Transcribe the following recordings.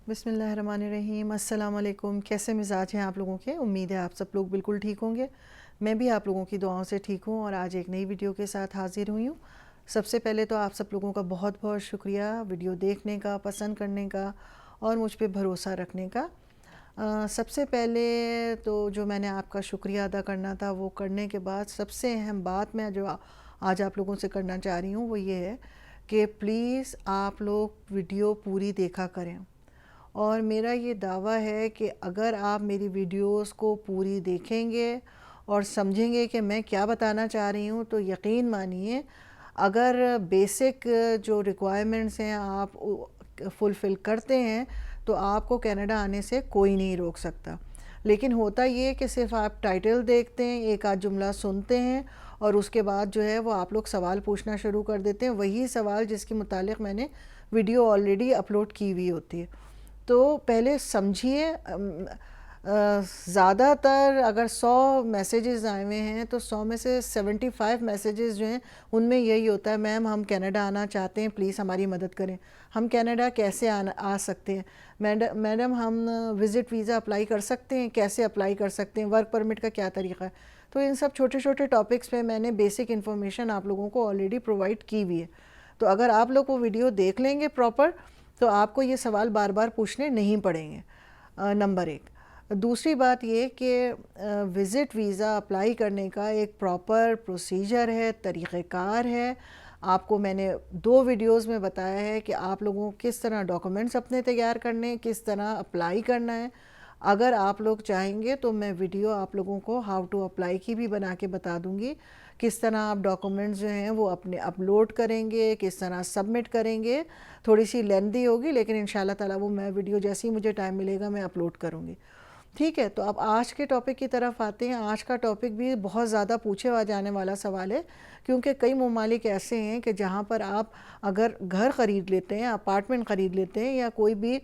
بسم اللہ الرحمن الرحیم۔ السلام علیکم۔ کیسے مزاج ہیں آپ لوگوں کے؟ امید ہے آپ سب لوگ بالکل ٹھیک ہوں گے۔ میں بھی آپ لوگوں کی دعاؤں سے ٹھیک ہوں اور آج ایک نئی ویڈیو کے ساتھ حاضر ہوئی ہوں۔ سب سے پہلے تو آپ سب لوگوں کا بہت بہت شکریہ ویڈیو دیکھنے کا، پسند کرنے کا اور مجھ پہ بھروسہ رکھنے کا۔ سب سے پہلے تو جو میں نے آپ کا شکریہ ادا کرنا تھا وہ کرنے کے بعد سب سے اہم بات میں جو آج آپ لوگوں سے کرنا چاہ رہی ہوں وہ یہ ہے کہ پلیز آپ لوگ ویڈیو پوری دیکھا کریں، اور میرا یہ دعویٰ ہے کہ اگر آپ میری ویڈیوز کو پوری دیکھیں گے اور سمجھیں گے کہ میں کیا بتانا چاہ رہی ہوں تو یقین مانیے اگر بیسک جو ریکوائرمنٹس ہیں آپ فلفل کرتے ہیں تو آپ کو کینیڈا آنے سے کوئی نہیں روک سکتا۔ لیکن ہوتا یہ کہ صرف آپ ٹائٹل دیکھتے ہیں، ایک آدھ جملہ سنتے ہیں اور اس کے بعد جو ہے وہ آپ لوگ سوال پوچھنا شروع کر دیتے ہیں، وہی سوال جس کے متعلق میں نے ویڈیو آلریڈی اپلوڈ کی ہوئی ہوتی ہے۔ تو پہلے سمجھیے، زیادہ تر اگر 100 میسیجز آئے ہوئے ہیں تو 100 میں سے 75 میسیجز جو ہیں ان میں یہی ہوتا ہے، میم ہم کینیڈا آنا چاہتے ہیں، پلیز ہماری مدد کریں۔ ہم کینیڈا کیسے آ سکتے ہیں میڈم؟ ہم وزٹ ویزا اپلائی کر سکتے ہیں، کیسے اپلائی کر سکتے ہیں؟ ورک پرمٹ کا کیا طریقہ ہے؟ تو ان سب چھوٹے چھوٹے ٹاپکس پہ میں نے بیسک انفارمیشن آپ لوگوں کو آلریڈی پرووائڈ کی ہوئی ہے۔ تو اگر آپ لوگ وہ ویڈیو دیکھ لیں گے پراپر تو آپ کو یہ سوال بار بار پوچھنے نہیں پڑیں گے، نمبر ایک۔ دوسری بات یہ کہ وزٹ ویزا اپلائی کرنے کا ایک پراپر پروسیجر ہے، طریقہ کار ہے۔ آپ کو میں نے 2 ویڈیوز میں بتایا ہے کہ آپ لوگوں کس طرح ڈاکومنٹس اپنے تیار کرنے، کس طرح اپلائی کرنا ہے۔ اگر آپ لوگ چاہیں گے تو میں ویڈیو آپ لوگوں کو ہاؤ ٹو اپلائی کی بھی بنا کے بتا دوں گی، کس طرح آپ ڈاکومنٹس جو ہیں وہ اپنے اپلوڈ کریں گے، کس طرح سبمٹ کریں گے۔ تھوڑی سی لینتھی ہوگی لیکن انشاءاللہ تعالیٰ وہ میں ویڈیو جیسے ہی مجھے ٹائم ملے گا میں اپلوڈ کروں گی، ٹھیک ہے؟ تو اب آج کے ٹاپک کی طرف آتے ہیں۔ آج کا ٹاپک بھی بہت زیادہ پوچھے جانے والا سوال ہے، کیونکہ کئی ممالک ایسے ہیں کہ جہاں پر آپ اگر گھر خرید لیتے ہیں، اپارٹمنٹ خرید لیتے ہیں یا کوئی بھی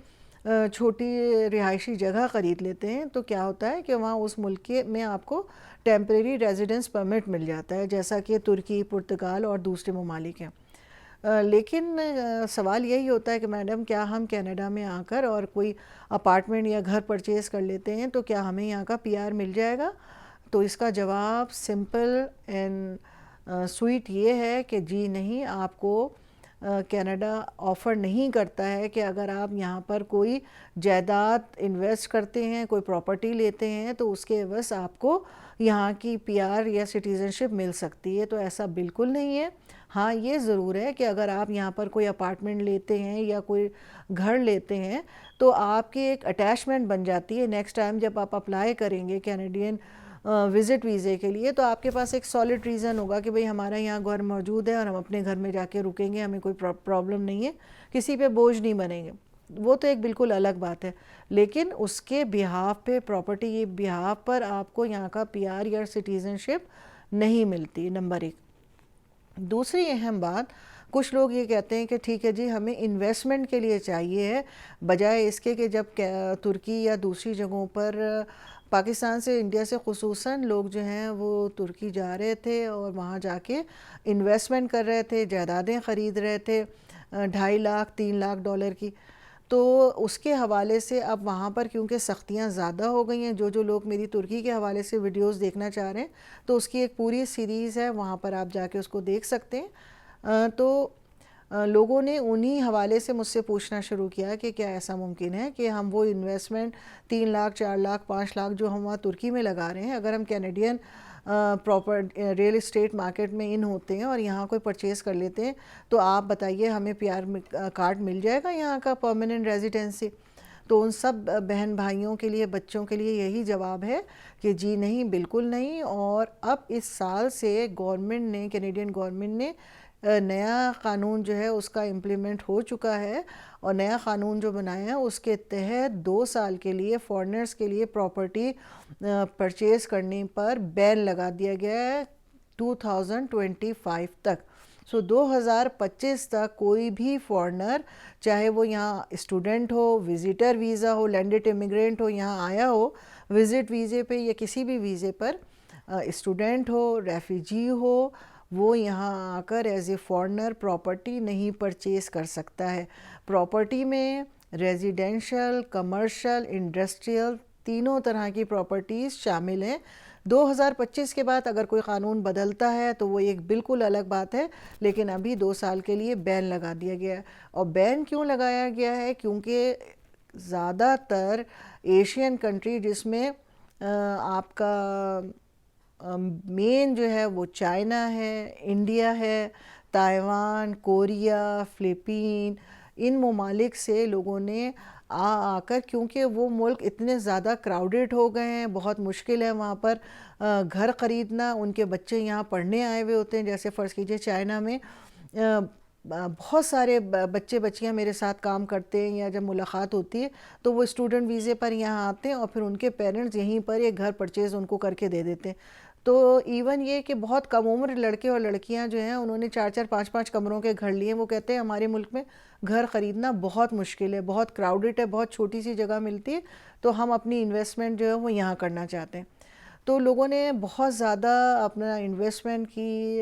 چھوٹی رہائشی جگہ خرید لیتے ہیں تو کیا ہوتا ہے کہ وہاں اس ملک میں آپ کو ٹیمپریری ریزیڈنس پرمٹ مل جاتا ہے، جیسا کہ ترکی، پرتگال اور دوسرے ممالک ہیں۔ لیکن سوال یہی ہوتا ہے کہ میڈم کیا ہم کینیڈا میں آ کر اور کوئی اپارٹمنٹ یا گھر پرچیز کر لیتے ہیں تو کیا ہمیں یہاں کا پی آر مل جائے گا؟ تو اس کا جواب سمپل اینڈ سویٹ یہ ہے کہ جی نہیں، آپ کو کینیڈا آفر نہیں کرتا ہے کہ اگر آپ یہاں پر کوئی جائیداد انویسٹ کرتے ہیں، کوئی پراپرٹی لیتے ہیں تو اس کے عوض آپ کو یہاں کی پی آر یا سٹیزن شپ مل سکتی ہے۔ تو ایسا بالکل نہیں ہے۔ ہاں یہ ضرور ہے کہ اگر آپ یہاں پر کوئی اپارٹمنٹ لیتے ہیں یا کوئی گھر لیتے ہیں تو آپ کی ایک اٹیچمنٹ بن جاتی ہے، نیکسٹ ٹائم جب آپ اپلائی کریں گے کینیڈین وزٹ ویزے کے لیے تو آپ کے پاس ایک سالڈ ریزن ہوگا کہ بھئی ہمارا یہاں گھر موجود ہے اور ہم اپنے گھر میں جا کے رکیں گے، ہمیں کوئی پرابلم نہیں ہے، کسی پہ بوجھ نہیں بنیں گے۔ وہ تو ایک بالکل الگ بات ہے، لیکن اس کے بیہاف پہ، پراپرٹی کے بیہاف پر آپ کو یہاں کا پی آر یا سٹیزن شپ نہیں ملتی، نمبر ایک۔ دوسری اہم بات، کچھ لوگ یہ کہتے ہیں کہ ٹھیک ہے جی ہمیں انویسٹمنٹ کے لیے چاہیے ہے، بجائے اس کے کہ جب ترکی یا دوسری جگہوں پر پاکستان سے، انڈیا سے خصوصاً لوگ جو ہیں وہ ترکی جا رہے تھے اور وہاں جا کے انویسٹمنٹ کر رہے تھے، جائیدادیں خرید رہے تھے 2.5 لاکھ 3 لاکھ ڈالر کی، تو اس کے حوالے سے اب وہاں پر کیونکہ سختیاں زیادہ ہو گئی ہیں، جو لوگ میری ترکی کے حوالے سے ویڈیوز دیکھنا چاہ رہے ہیں تو اس کی ایک پوری سیریز ہے، وہاں پر آپ جا کے اس کو دیکھ سکتے ہیں۔ تو لوگوں نے انہی حوالے سے مجھ سے پوچھنا شروع کیا کہ کیا ایسا ممکن ہے کہ ہم وہ انویسٹمنٹ 3 لاکھ 4 لاکھ 5 لاکھ جو ہم وہاں ترکی میں لگا رہے ہیں، اگر ہم Canadian proper real estate market میں ان ہوتے ہیں اور یہاں کوئی پرچیز کر لیتے ہیں تو آپ بتائیے ہمیں پی آر کارڈ مل جائے گا یہاں کا پرماننٹ ریزیڈنسی؟ تو ان سب بہن بھائیوں کے لیے، بچوں کے لیے یہی جواب ہے کہ جی نہیں، بالکل نہیں۔ اور اب اس سال سے گورنمنٹ نے، کینیڈین گورنمنٹ نے نیا قانون جو ہے اس کا امپلیمنٹ ہو چکا ہے، اور نیا قانون جو بنایا ہے اس کے تحت 2 سال کے لیے فارنرز کے لیے پراپرٹی پرچیز کرنے پر بین لگا دیا گیا ہے 2025 تک۔ 2025 تک کوئی بھی فارنر، چاہے وہ یہاں اسٹوڈنٹ ہو، وزیٹر ویزا ہو، لینڈڈ امیگرینٹ ہو، یہاں آیا ہو وزٹ ویزے پہ یا کسی بھی ویزے پر، اسٹوڈنٹ ہو، ریفیوجی ہو، وہ یہاں آ کر ایز اے فارنر پراپرٹی نہیں پرچیز کر سکتا ہے۔ پراپرٹی میں ریزیڈینشل، کمرشل، انڈسٹریل، تینوں طرح کی پراپرٹیز شامل ہیں۔ 2025 کے بعد اگر کوئی قانون بدلتا ہے تو وہ ایک بالکل الگ بات ہے، لیکن ابھی 2 سال کے لیے بین لگا دیا گیا ہے۔ اور بین کیوں لگایا گیا ہے؟ کیونکہ زیادہ تر ایشین کنٹری، جس میں آپ کا مین جو ہے وہ چائنا ہے، انڈیا ہے، تائیوان، کوریا، فلپین، ان ممالک سے لوگوں نے آ کر، کیونکہ وہ ملک اتنے زیادہ کراؤڈڈ ہو گئے ہیں، بہت مشکل ہے وہاں پر گھر خریدنا، ان کے بچے یہاں پڑھنے آئے ہوئے ہوتے ہیں۔ جیسے فرض کیجئے چائنا میں بہت سارے بچے بچیاں میرے ساتھ کام کرتے ہیں، یا جب ملاقات ہوتی ہے تو وہ اسٹوڈنٹ ویزے پر یہاں آتے ہیں، اور پھر ان کے پیرنٹس یہیں پر ایک گھر پرچیز ان کو کر کے دے دیتے ہیں۔ تو ایون یہ کہ بہت کم عمر لڑکے اور لڑکیاں جو ہیں، انہوں نے 4 5 کمروں کے گھر لیے۔ وہ کہتے ہیں ہمارے ملک میں گھر خریدنا بہت مشکل ہے، بہت کراؤڈڈ ہے، بہت چھوٹی سی جگہ ملتی ہے، تو ہم اپنی انویسٹمنٹ جو ہے وہ یہاں کرنا چاہتے ہیں۔ تو لوگوں نے بہت زیادہ اپنا انویسٹمنٹ کی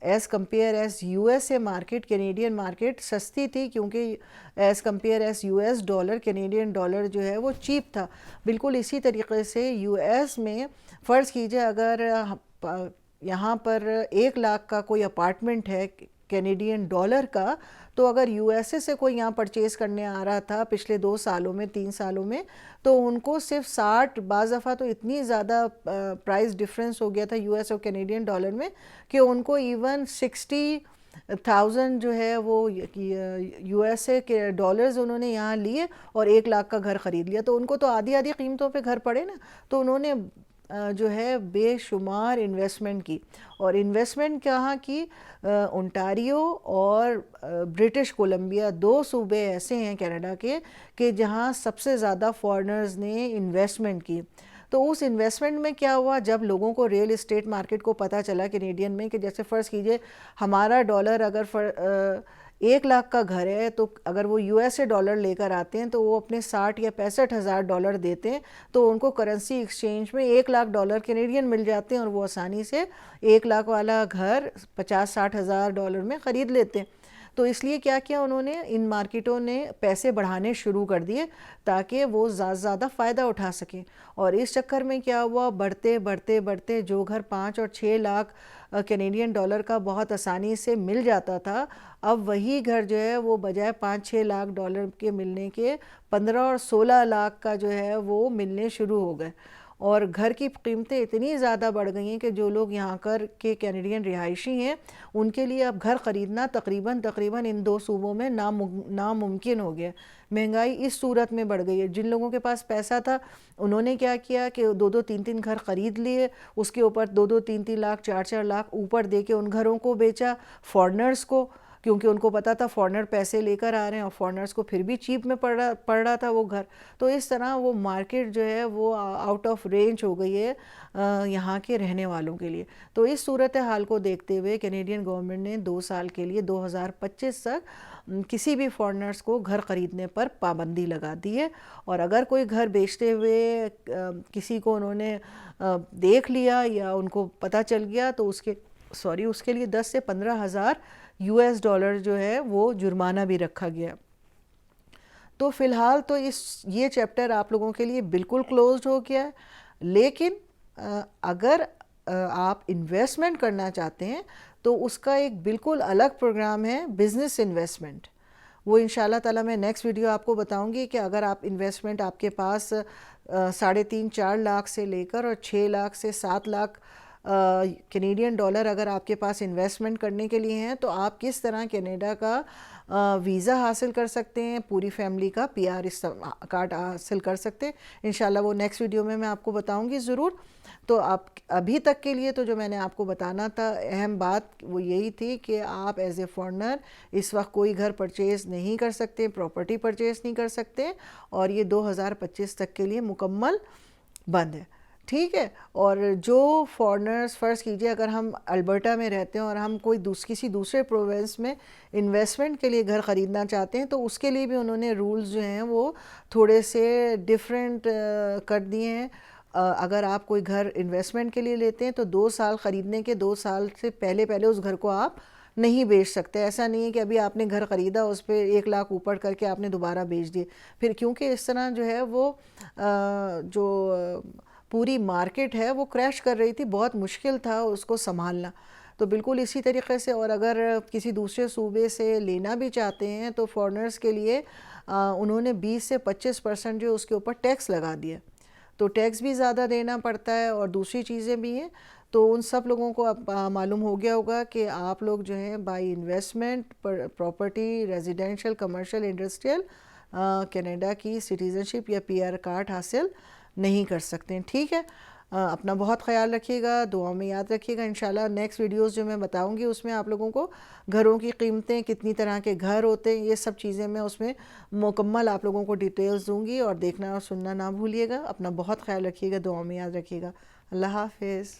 as compare as U S a market, Canadian market سستی تھی، کیونکہ as compare as U S dollar, Canadian dollar جو ہے وہ چیپ تھا۔ بالکل اسی طریقے سے یو ایس میں فرض کیجئے اگر یہاں پر 1 لاکھ کا کوئی اپارٹمنٹ ہے کینیڈین ڈالر کا، تو اگر یو ایس اے سے کوئی یہاں پرچیز کرنے آ رہا تھا پچھلے 2 سالوں میں، 3 سالوں میں، تو ان کو صرف 60، بعض دفعہ تو اتنی زیادہ پرائس ڈیفرنس ہو گیا تھا یو ایس اور کینیڈین ڈالر میں، کہ ان کو ایون 60,000 جو ہے وہ یو ایس اے کے ڈالرز انہوں نے یہاں لیے اور 1 لاکھ کا گھر خرید لیا۔ تو ان کو تو آدھی آدھی قیمتوں پہ گھر پڑے نا، تو انہوں نے جو ہے بے شمار انویسٹمنٹ کی۔ اور انویسٹمنٹ کہاں کی؟ انٹاریو اور برٹش کولمبیا، 2 صوبے ایسے ہیں کینیڈا کے کہ جہاں سب سے زیادہ فارنرز نے انویسٹمنٹ کی۔ تو اس انویسٹمنٹ میں کیا ہوا؟ جب لوگوں کو ریئل اسٹیٹ مارکیٹ کو پتہ چلا کینیڈین میں کہ جیسے فرض کیجئے ہمارا ڈالر اگر 1 لاکھ کا گھر ہے، تو اگر وہ یو ایس اے ڈالر لے کر آتے ہیں تو وہ اپنے 60 یا 65,000 ڈالر دیتے ہیں، تو ان کو کرنسی ایکسچینج میں 1 لاکھ ڈالر کینیڈین مل جاتے ہیں، اور وہ آسانی سے 1 لاکھ والا گھر 50-60 ہزار ڈالر میں خرید لیتے ہیں۔ تو اس لیے کیا کیا انہوں نے؟ ان مارکیٹوں نے پیسے بڑھانے شروع کر دیے تاکہ وہ زیادہ فائدہ اٹھا سکیں۔ اور اس چکر میں کیا ہوا؟ بڑھتے بڑھتے بڑھتے جو گھر 5 اور 6 لاکھ کینیڈین ڈالر کا بہت آسانی سے مل جاتا تھا، اب وہی گھر جو ہے وہ بجائے 5-6 لاکھ ڈالر کے ملنے کے 15 اور 16 لاکھ کا جو ہے وہ ملنے شروع ہو گئے۔ اور گھر کی قیمتیں اتنی زیادہ بڑھ گئی ہیں کہ جو لوگ یہاں کے کینیڈین رہائشی ہیں، ان کے لیے اب گھر خریدنا تقریباً ان 2 صوبوں میں ناممکن ہو گیا۔ مہنگائی اس صورت میں بڑھ گئی ہے۔ جن لوگوں کے پاس پیسہ تھا انہوں نے کیا کیا کہ 2-2 3-3 گھر خرید لیے، اس کے اوپر 2-2 3-3 لاکھ 4-4 لاکھ اوپر دے کے ان گھروں کو بیچا فارنرز کو، کیونکہ ان کو پتا تھا فارنر پیسے لے کر آ رہے ہیں، اور فارنرز کو پھر بھی چیپ میں پڑ رہا تھا وہ گھر۔ تو اس طرح وہ مارکیٹ جو ہے وہ آؤٹ آف رینج ہو گئی ہے یہاں کے رہنے والوں کے لیے۔ تو اس صورتحال کو دیکھتے ہوئے کینیڈین گورنمنٹ نے 2 سال کے لیے 2025 تک کسی بھی فارنرز کو گھر خریدنے پر پابندی لگا دی ہے۔ اور اگر کوئی گھر بیچتے ہوئے کسی کو انہوں نے دیکھ لیا یا ان کو پتہ چل گیا تو اس کے لیے 10 سے 15 ہزار یو ایس ڈالر جو ہے وہ جرمانہ بھی رکھا گیا۔ تو فی الحال تو یہ چیپٹر آپ لوگوں کے لیے بالکل کلوزڈ ہو گیا ہے، لیکن اگر آپ انویسٹمنٹ کرنا چاہتے ہیں تو اس کا ایک بالکل الگ پروگرام ہے، بزنس انویسٹمنٹ۔ وہ انشاءاللہ تعالیٰ میں نیکسٹ ویڈیو آپ کو بتاؤں گی کہ اگر آپ انویسٹمنٹ آپ کے پاس 3.5-4 لاکھ سے لے کر اور 6 لاکھ سے 7 لاکھ کینیڈین ڈالر اگر آپ کے پاس انویسٹمنٹ کرنے کے لیے ہیں، تو آپ کس طرح کینیڈا کا ویزا حاصل کر سکتے ہیں، پوری فیملی کا PR کارڈ حاصل کر سکتے ہیں۔ انشاءاللہ وہ نیکسٹ ویڈیو میں آپ کو بتاؤں گی ضرور۔ تو آپ ابھی تک کے لیے تو جو میں نے آپ کو بتانا تھا اہم بات وہ یہی تھی کہ آپ ایز اے فارنر اس وقت کوئی گھر پرچیز نہیں کر سکتے، پراپرٹی پرچیز نہیں کر سکتے، اور یہ 2025 تک کے لیے مکمل بند ہے، ٹھیک ہے۔ اور جو فارنرز فرض کیجئے اگر ہم البرٹا میں رہتے ہیں اور ہم کسی دوسرے پروونس میں انویسٹمنٹ کے لیے گھر خریدنا چاہتے ہیں، تو اس کے لیے بھی انہوں نے رولز جو ہیں وہ تھوڑے سے ڈیفرنٹ کر دیے ہیں۔ اگر آپ کوئی گھر انویسٹمنٹ کے لیے لیتے ہیں تو 2 سال خریدنے کے 2 سال سے پہلے اس گھر کو آپ نہیں بیچ سکتے. ایسا نہیں ہے کہ ابھی آپ نے گھر خریدا اس پہ 1 لاکھ اوپر کر کے آپ نے دوبارہ بیچ دیے پھر, کیونکہ اس طرح جو ہے وہ جو پوری مارکیٹ ہے وہ کریش کر رہی تھی, بہت مشکل تھا اس کو سنبھالنا. تو بالکل اسی طریقے سے, اور اگر کسی دوسرے صوبے سے لینا بھی چاہتے ہیں تو فارنرز کے لیے انہوں نے 20 سے 25% جو اس کے اوپر ٹیکس لگا دیا, تو ٹیکس بھی زیادہ دینا پڑتا ہے اور دوسری چیزیں بھی ہیں. تو ان سب لوگوں کو اب معلوم ہو گیا ہوگا کہ آپ لوگ جو ہیں by investment property residential commercial industrial Canada کی سٹیزنشپ یا PR کارڈ حاصل نہیں کر سکتے ہیں. ٹھیک ہے, اپنا بہت خیال رکھیے گا, دعاؤں میں یاد رکھیے گا. انشاءاللہ نیکسٹ ویڈیوز جو میں بتاؤں گی اس میں آپ لوگوں کو گھروں کی قیمتیں, کتنی طرح کے گھر ہوتے ہیں, یہ سب چیزیں میں اس میں مکمل آپ لوگوں کو ڈیٹیلز دوں گی, اور دیکھنا اور سننا نہ بھولیے گا. اپنا بہت خیال رکھیے گا, دعاؤں میں یاد رکھیے گا. اللہ حافظ.